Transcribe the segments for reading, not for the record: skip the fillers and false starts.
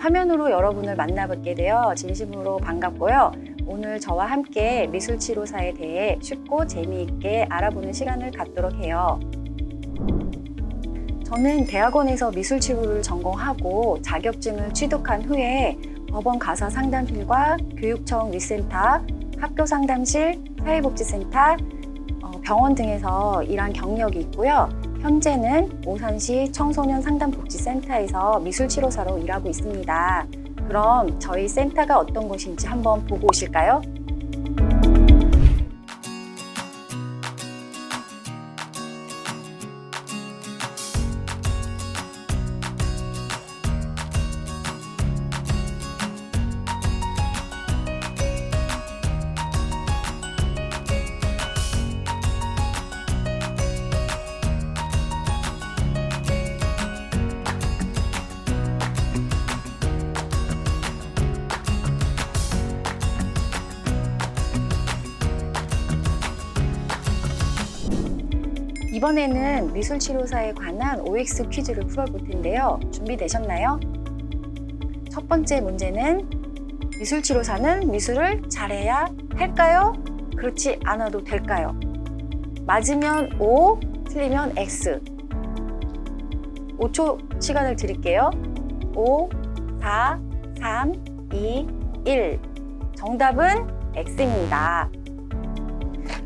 화면으로 여러분을 만나뵙게 되어 진심으로 반갑고요. 오늘 저와 함께 미술치료사에 대해 쉽고 재미있게 알아보는 시간을 갖도록 해요. 저는 대학원에서 미술치료를 전공하고 자격증을 취득한 후에 법원 가사 상담실과 교육청 위센터, 학교 상담실, 사회복지센터, 병원 등에서 일한 경력이 있고요. 현재는 오산시 청소년 상담복지센터에서 미술치료사로 일하고 있습니다. 그럼 저희 센터가 어떤 곳인지 한번 보고 오실까요? 이번에는 미술치료사에 관한 OX 퀴즈를 풀어볼 텐데요. 준비되셨나요? 첫 번째 문제는 미술치료사는 미술을 잘해야 할까요? 그렇지 않아도 될까요? 맞으면 O, 틀리면 X. 5초 시간을 드릴게요. 5, 4, 3, 2, 1. 정답은 X입니다.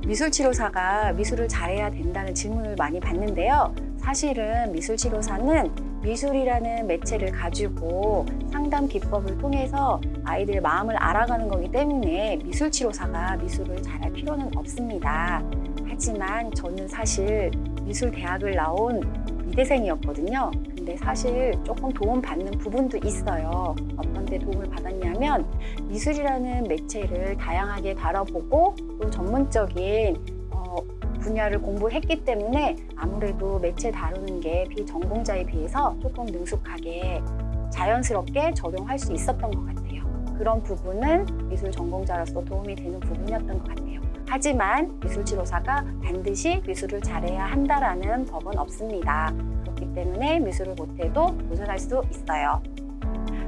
미술치료사가 미술을 잘해야 된다는 질문을 많이 받는데요. 사실은 미술치료사는 미술이라는 매체를 가지고 상담 기법을 통해서 아이들의 마음을 알아가는 거기 때문에 미술치료사가 미술을 잘할 필요는 없습니다. 하지만 저는 사실 미술대학을 나온 미대생이었거든요. 근데 사실 조금 도움받는 부분도 있어요. 어떤 데 도움을 받았냐면 미술이라는 매체를 다양하게 다뤄보고 또 전문적인 분야를 공부했기 때문에 아무래도 매체 다루는 게 비전공자에 비해서 조금 능숙하게 자연스럽게 적용할 수 있었던 것 같아요. 그런 부분은 미술 전공자로서 도움이 되는 부분이었던 것 같아요. 하지만 미술치료사가 반드시 미술을 잘해야 한다라는 법은 없습니다. 그렇기 때문에 미술을 못해도 도전할 수 있어요.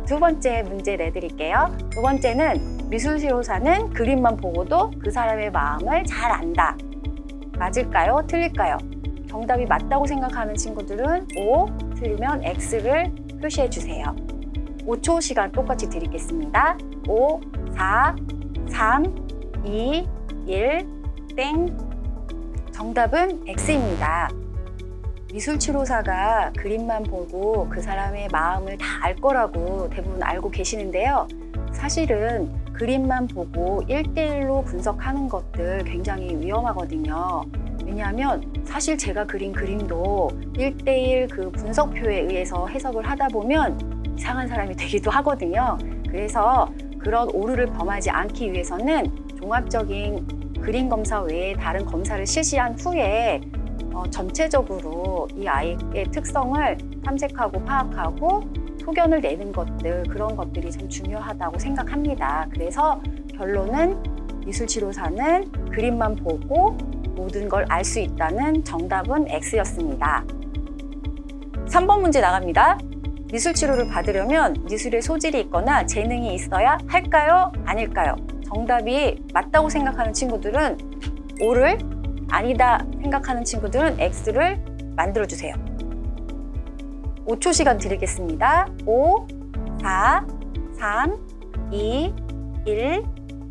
두 번째 문제 내드릴게요. 두 번째는 미술치료사는 그림만 보고도 그 사람의 마음을 잘 안다. 맞을까요? 틀릴까요? 정답이 맞다고 생각하는 친구들은 O, 틀리면 X를 표시해 주세요. 5초 시간 똑같이 드리겠습니다. 5, 4, 3, 2, 1, 땡. 정답은 X입니다. 미술치료사가 그림만 보고 그 사람의 마음을 다 알 거라고 대부분 알고 계시는데요. 사실은 그림만 보고 1대1로 분석하는 것들 굉장히 위험하거든요. 왜냐하면 사실 제가 그린 그림도 1대1 그 분석표에 의해서 해석을 하다 보면 이상한 사람이 되기도 하거든요. 그래서 그런 오류를 범하지 않기 위해서는 종합적인 그림 검사 외에 다른 검사를 실시한 후에 전체적으로 이 아이의 특성을 탐색하고 파악하고 소견을 내는 것들, 그런 것들이 참 중요하다고 생각합니다. 그래서 결론은 미술치료사는 그림만 보고 모든 걸 알 수 있다는 정답은 X였습니다. 3번 문제 나갑니다. 미술치료를 받으려면 미술에 소질이 있거나 재능이 있어야 할까요? 아닐까요? 정답이 맞다고 생각하는 친구들은 O를, 아니다 생각하는 친구들은 X를 만들어주세요. 5초 시간 드리겠습니다. 5, 4, 3, 2, 1,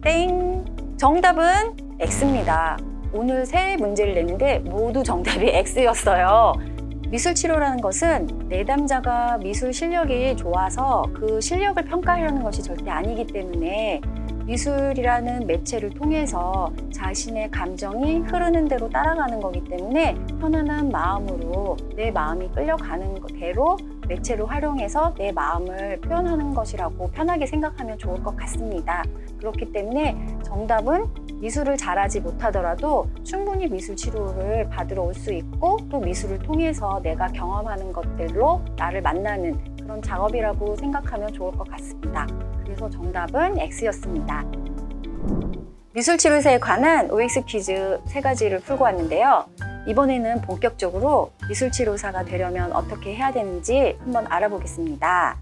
땡. 정답은 X입니다. 오늘 세 문제를 냈는데 모두 정답이 X였어요. 미술치료라는 것은 내담자가 미술 실력이 좋아서 그 실력을 평가하려는 것이 절대 아니기 때문에 미술이라는 매체를 통해서 자신의 감정이 흐르는 대로 따라가는 거기 때문에 편안한 마음으로 내 마음이 끌려가는 대로 매체를 활용해서 내 마음을 표현하는 것이라고 편하게 생각하면 좋을 것 같습니다. 그렇기 때문에 정답은 미술을 잘하지 못하더라도 충분히 미술 치료를 받으러 올 수 있고 또 미술을 통해서 내가 경험하는 것들로 나를 만나는 그런 작업이라고 생각하면 좋을 것 같습니다. 그래서 정답은 X였습니다. 미술치료사에 관한 OX 퀴즈 3가지를 풀고 왔는데요. 이번에는 본격적으로 미술치료사가 되려면 어떻게 해야 되는지 한번 알아보겠습니다.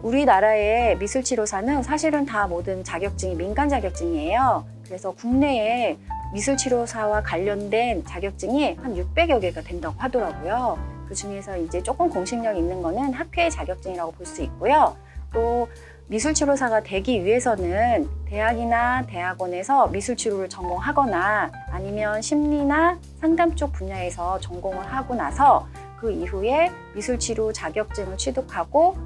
우리나라의 미술치료사는 사실은 다 모든 자격증이 민간 자격증이에요. 그래서 국내에 미술치료사와 관련된 자격증이 한 600여 개가 된다고 하더라고요. 그 중에서 이제 조금 공식력 있는 거는 학회 자격증이라고 볼 수 있고요. 또 미술치료사가 되기 위해서는 대학이나 대학원에서 미술치료를 전공하거나 아니면 심리나 상담 쪽 분야에서 전공을 하고 나서 그 이후에 미술치료 자격증을 취득하고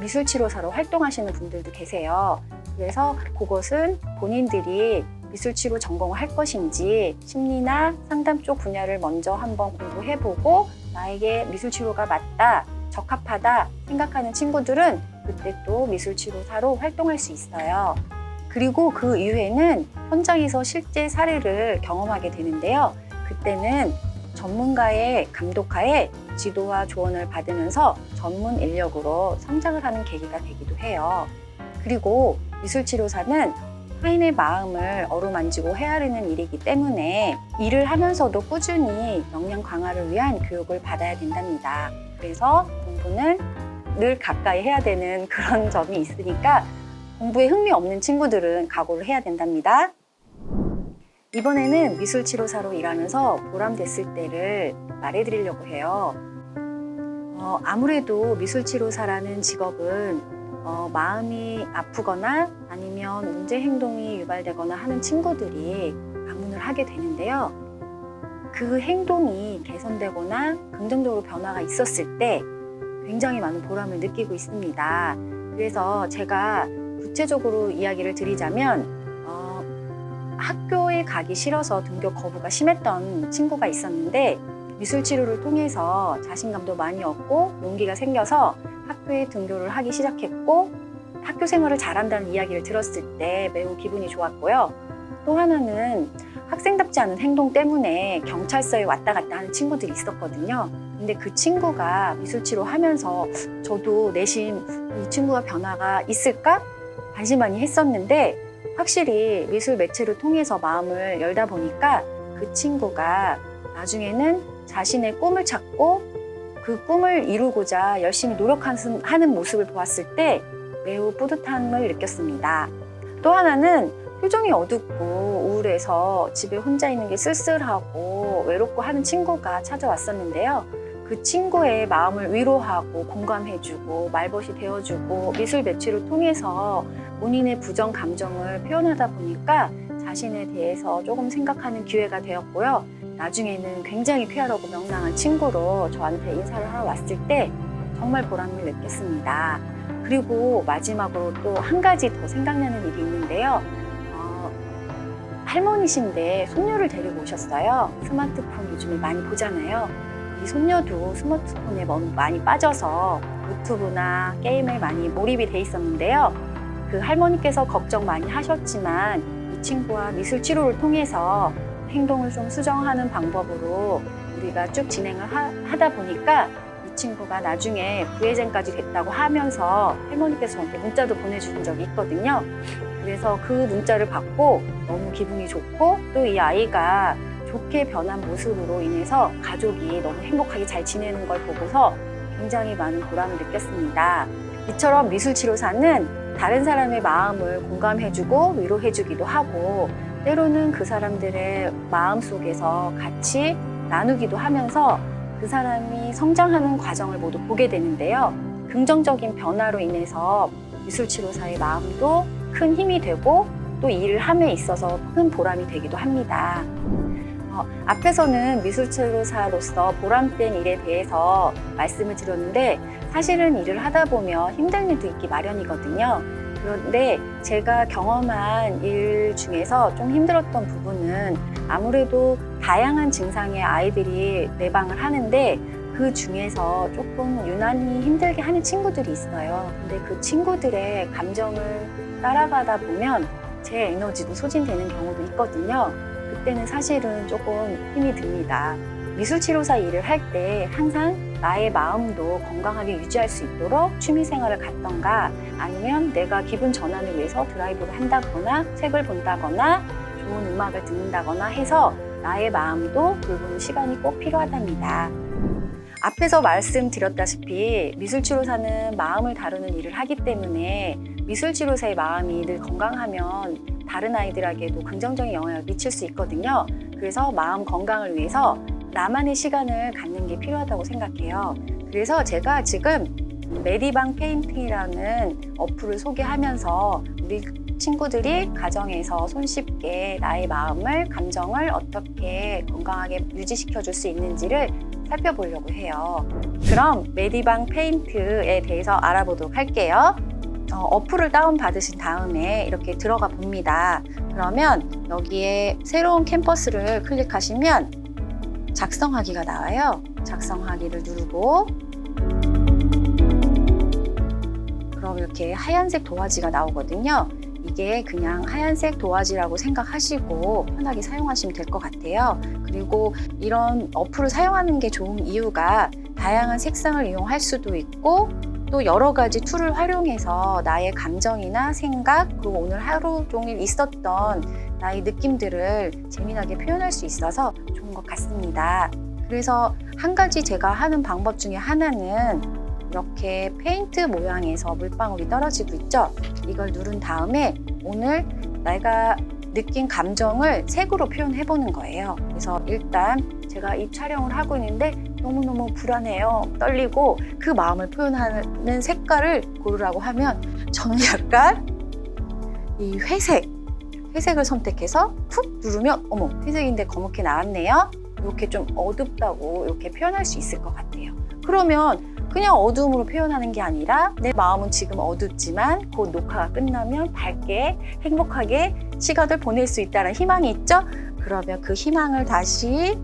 미술치료사로 활동하시는 분들도 계세요. 그래서 그것은 본인들이 미술치료 전공을 할 것인지 심리나 상담 쪽 분야를 먼저 한번 공부해보고 나에게 미술치료가 맞다, 적합하다 생각하는 친구들은 그때 또 미술치료사로 활동할 수 있어요. 그리고 그 이후에는 현장에서 실제 사례를 경험하게 되는데요. 그때는 전문가의 감독하에 지도와 조언을 받으면서 전문 인력으로 성장을 하는 계기가 되기도 해요. 그리고 미술치료사는 타인의 마음을 어루만지고 헤아리는 일이기 때문에 일을 하면서도 꾸준히 역량 강화를 위한 교육을 받아야 된답니다. 그래서 공부는 늘 가까이 해야 되는 그런 점이 있으니까 공부에 흥미 없는 친구들은 각오를 해야 된답니다. 이번에는 미술치료사로 일하면서 보람됐을 때를 말해드리려고 해요. 아무래도 미술치료사라는 직업은 마음이 아프거나 아니면 문제 행동이 유발되거나 하는 친구들이 방문을 하게 되는데요. 그 행동이 개선되거나 긍정적으로 변화가 있었을 때 굉장히 많은 보람을 느끼고 있습니다. 그래서 제가 구체적으로 이야기를 드리자면 학교에 가기 싫어서 등교 거부가 심했던 친구가 있었는데 미술치료를 통해서 자신감도 많이 얻고 용기가 생겨서 학교에 등교를 하기 시작했고 학교 생활을 잘한다는 이야기를 들었을 때 매우 기분이 좋았고요. 또 하나는 학생답지 않은 행동 때문에 경찰서에 왔다 갔다 하는 친구들이 있었거든요. 근데 그 친구가 미술치료 하면서 저도 내심 이 친구가 변화가 있을까? 반신반의했었는데 확실히 미술 매체를 통해서 마음을 열다 보니까 그 친구가 나중에는 자신의 꿈을 찾고 그 꿈을 이루고자 열심히 노력하는 모습을 보았을 때 매우 뿌듯함을 느꼈습니다. 또 하나는 표정이 어둡고 우울해서 집에 혼자 있는 게 쓸쓸하고 외롭고 하는 친구가 찾아왔었는데요. 그 친구의 마음을 위로하고 공감해주고 말벗이 되어주고 미술 매체를 통해서 본인의 부정 감정을 표현하다 보니까 자신에 대해서 조금 생각하는 기회가 되었고요. 나중에는 굉장히 쾌활하고 명랑한 친구로 저한테 인사를 하러 왔을 때 정말 보람을 느꼈습니다. 그리고 마지막으로 또 한 가지 더 생각나는 일이 있는데요. 할머니신데 손녀를 데리고 오셨어요. 스마트폰 요즘에 많이 보잖아요. 이 손녀도 스마트폰에 많이 빠져서 유튜브나 게임에 많이 몰입이 돼 있었는데요. 그 할머니께서 걱정 많이 하셨지만 이 친구와 미술 치료를 통해서 행동을 좀 수정하는 방법으로 우리가 쭉 진행을 하다 보니까 이 친구가 나중에 부회장까지 됐다고 하면서 할머니께서 저한테 문자도 보내주신 적이 있거든요. 그래서 그 문자를 받고 너무 기분이 좋고 또 이 아이가 좋게 변한 모습으로 인해서 가족이 너무 행복하게 잘 지내는 걸 보고서 굉장히 많은 보람을 느꼈습니다. 이처럼 미술치료사는 다른 사람의 마음을 공감해주고 위로해주기도 하고 때로는 그 사람들의 마음 속에서 같이 나누기도 하면서 그 사람이 성장하는 과정을 모두 보게 되는데요. 긍정적인 변화로 인해서 미술치료사의 마음도 큰 힘이 되고 또 일을 함에 있어서 큰 보람이 되기도 합니다. 앞에서는 미술치료사로서 보람된 일에 대해서 말씀을 드렸는데 사실은 일을 하다 보면 힘든 일도 있기 마련이거든요. 그런데 제가 경험한 일 중에서 좀 힘들었던 부분은 아무래도 다양한 증상의 아이들이 내방을 하는데 그 중에서 조금 유난히 힘들게 하는 친구들이 있어요. 근데 그 친구들의 감정을 따라가다 보면 제 에너지도 소진되는 경우도 있거든요. 그때는 사실은 조금 힘이 듭니다. 미술치료사 일을 할 때 항상 나의 마음도 건강하게 유지할 수 있도록 취미생활을 갖던가 아니면 내가 기분 전환을 위해서 드라이브를 한다거나 책을 본다거나 좋은 음악을 듣는다거나 해서 나의 마음도 돌보는 시간이 꼭 필요하답니다. 앞에서 말씀드렸다시피 미술치료사는 마음을 다루는 일을 하기 때문에 미술치료사의 마음이 늘 건강하면 다른 아이들에게도 긍정적인 영향을 미칠 수 있거든요. 그래서 마음 건강을 위해서 나만의 시간을 갖는 게 필요하다고 생각해요. 그래서 제가 지금 메디방 페인팅이라는 어플을 소개하면서 우리 친구들이 가정에서 손쉽게 나의 마음을, 감정을 어떻게 건강하게 유지시켜 줄 수 있는지를 살펴보려고 해요. 그럼 메디방 페인트에 대해서 알아보도록 할게요. 어플을 다운받으신 다음에 이렇게 들어가 봅니다. 그러면 여기에 새로운 캔버스를 클릭하시면 작성하기가 나와요. 작성하기를 누르고 그럼 이렇게 하얀색 도화지가 나오거든요. 이게 그냥 하얀색 도화지라고 생각하시고 편하게 사용하시면 될 것 같아요. 그리고 이런 어플을 사용하는 게 좋은 이유가 다양한 색상을 이용할 수도 있고 또 여러 가지 툴을 활용해서 나의 감정이나 생각 그리고 오늘 하루 종일 있었던 나의 느낌들을 재미나게 표현할 수 있어서 좋은 것 같습니다. 그래서 한 가지 제가 하는 방법 중에 하나는 이렇게 페인트 모양에서 물방울이 떨어지고 있죠? 이걸 누른 다음에 오늘 내가 느낀 감정을 색으로 표현해 보는 거예요. 그래서 일단 제가 이 촬영을 하고 있는데 너무너무 불안해요. 떨리고 그 마음을 표현하는 색깔을 고르라고 하면 저는 약간 이 회색을 선택해서 푹 누르면 어머 회색인데 검게 나왔네요. 이렇게 좀 어둡다고 이렇게 표현할 수 있을 것 같아요. 그러면 그냥 어두움으로 표현하는 게 아니라 내 마음은 지금 어둡지만 곧 녹화가 끝나면 밝게 행복하게 시간을 보낼 수 있다는 희망이 있죠? 그러면 그 희망을 다시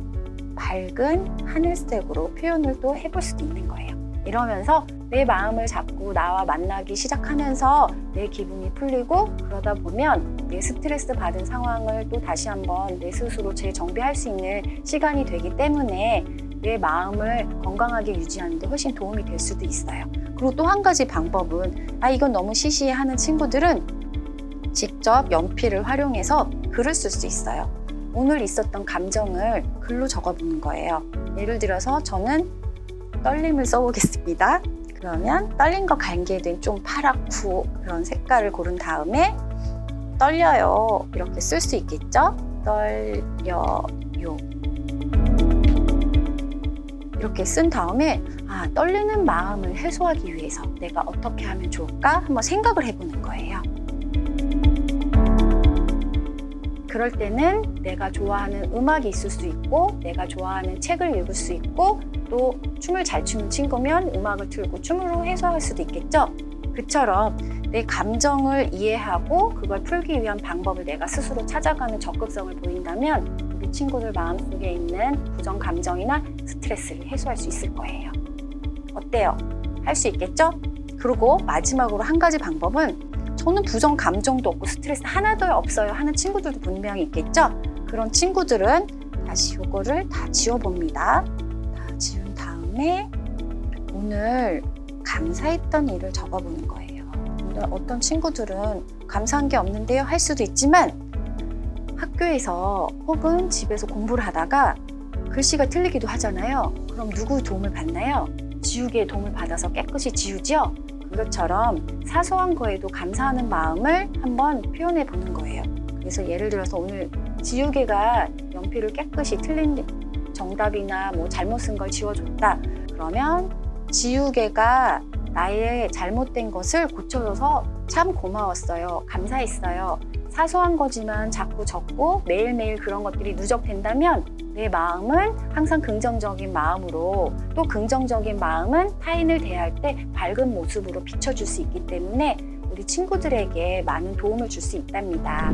밝은 하늘색으로 표현을 또 해볼 수도 있는 거예요. 이러면서 내 마음을 자꾸 나와 만나기 시작하면서 내 기분이 풀리고 그러다 보면 내 스트레스 받은 상황을 또 다시 한번 내 스스로 재정비할 수 있는 시간이 되기 때문에 내 마음을 건강하게 유지하는 데 훨씬 도움이 될 수도 있어요. 그리고 또 한 가지 방법은 이건 너무 시시해 하는 친구들은 직접 연필을 활용해서 글을 쓸 수 있어요. 오늘 있었던 감정을 글로 적어보는 거예요. 예를 들어서 저는 떨림을 써보겠습니다. 그러면 떨림과 관계된 좀 파랗고 그런 색깔을 고른 다음에 떨려요 이렇게 쓸 수 있겠죠? 떨려요 이렇게 쓴 다음에 떨리는 마음을 해소하기 위해서 내가 어떻게 하면 좋을까 한번 생각을 해보는 거예요. 그럴 때는 내가 좋아하는 음악이 있을 수 있고 내가 좋아하는 책을 읽을 수 있고 또 춤을 잘 추는 친구면 음악을 틀고 춤으로 해소할 수도 있겠죠. 그처럼 내 감정을 이해하고 그걸 풀기 위한 방법을 내가 스스로 찾아가는 적극성을 보인다면 우리 친구들 마음속에 있는 부정 감정이나 스트레스를 해소할 수 있을 거예요. 어때요? 할 수 있겠죠? 그리고 마지막으로 한 가지 방법은 저는 부정 감정도 없고 스트레스 하나도 없어요 하는 친구들도 분명히 있겠죠? 그런 친구들은 다시 이거를 다 지워봅니다. 다 지운 다음에 오늘 감사했던 일을 적어보는 거예요. 오늘 어떤 친구들은 감사한 게 없는데요 할 수도 있지만 학교에서 혹은 집에서 공부를 하다가 글씨가 틀리기도 하잖아요. 그럼 누구의 도움을 받나요? 지우개의 도움을 받아서 깨끗이 지우죠? 그것처럼 사소한 거에도 감사하는 마음을 한번 표현해 보는 거예요. 그래서 예를 들어서 오늘 지우개가 연필을 깨끗이 틀린 정답이나 잘못 쓴 걸 지워줬다. 그러면 지우개가 나의 잘못된 것을 고쳐줘서 참 고마웠어요. 감사했어요. 사소한 거지만 자꾸 적고 매일매일 그런 것들이 누적된다면 내 마음은 항상 긍정적인 마음으로 또 긍정적인 마음은 타인을 대할 때 밝은 모습으로 비춰줄 수 있기 때문에 우리 친구들에게 많은 도움을 줄 수 있답니다.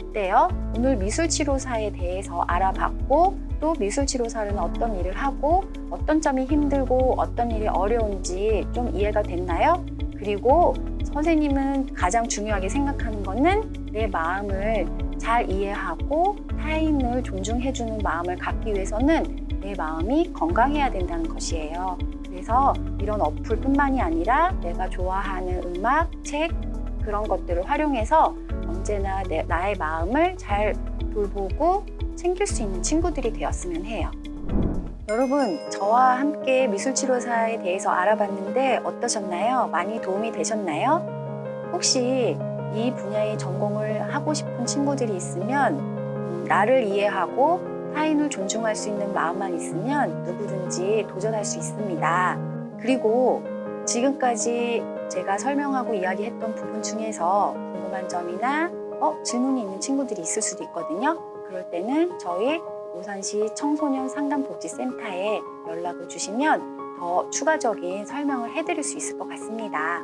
어때요? 오늘 미술치료사에 대해서 알아봤고 또 미술치료사는 어떤 일을 하고 어떤 점이 힘들고 어떤 일이 어려운지 좀 이해가 됐나요? 그리고 선생님은 가장 중요하게 생각하는 거는 내 마음을 잘 이해하고 타인을 존중해주는 마음을 갖기 위해서는 내 마음이 건강해야 된다는 것이에요. 그래서 이런 어플뿐만이 아니라 내가 좋아하는 음악, 책 그런 것들을 활용해서 언제나 나의 마음을 잘 돌보고 챙길 수 있는 친구들이 되었으면 해요. 여러분, 저와 함께 미술치료사에 대해서 알아봤는데 어떠셨나요? 많이 도움이 되셨나요? 혹시 이 분야의 전공을 하고 싶은 친구들이 있으면 나를 이해하고 타인을 존중할 수 있는 마음만 있으면 누구든지 도전할 수 있습니다. 그리고 지금까지 제가 설명하고 이야기했던 부분 중에서 궁금한 점이나 질문이 있는 친구들이 있을 수도 있거든요. 그럴 때는 저희 오산시 청소년 상담복지센터에 연락을 주시면 더 추가적인 설명을 해드릴 수 있을 것 같습니다.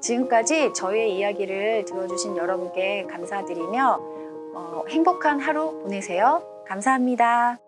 지금까지 저희의 이야기를 들어주신 여러분께 감사드리며 행복한 하루 보내세요. 감사합니다.